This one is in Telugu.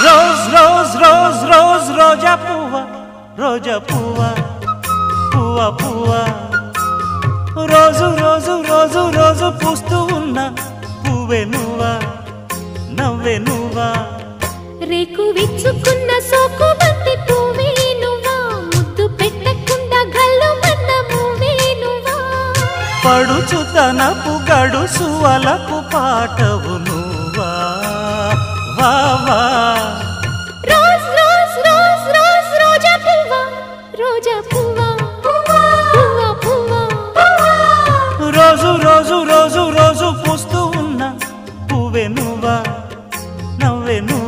రోజ్ రోజ్ రోజ్ రోజ్ రోజా పువ్వ రోజా పువ్వ పువ్వ పువ్వ రోజు రోజు రోజు రోజు పూస్తూ ఉన్న పువ్వే నువ్వా నవ్వే నువ్వా రేకు విచ్చుకున్న సోకు బంతి పువ్వే నువ్వా ముద్దు పెట్టకుండా గల్లు మన్న పువ్వే నువ్వా పడుచుతనపు గడుసు అలపు పాటవు నువ్వా వా వా రోజ్ రోజ్ రోజ్ రోజ్ రోజా పువ్వ రోజా పువ్వ పువ్వ పువ్వ రోజు రోజు రోజు రోజు పూస్తూ ఉన్న పువ్వే నువ్వా నవ్వే నువ్వా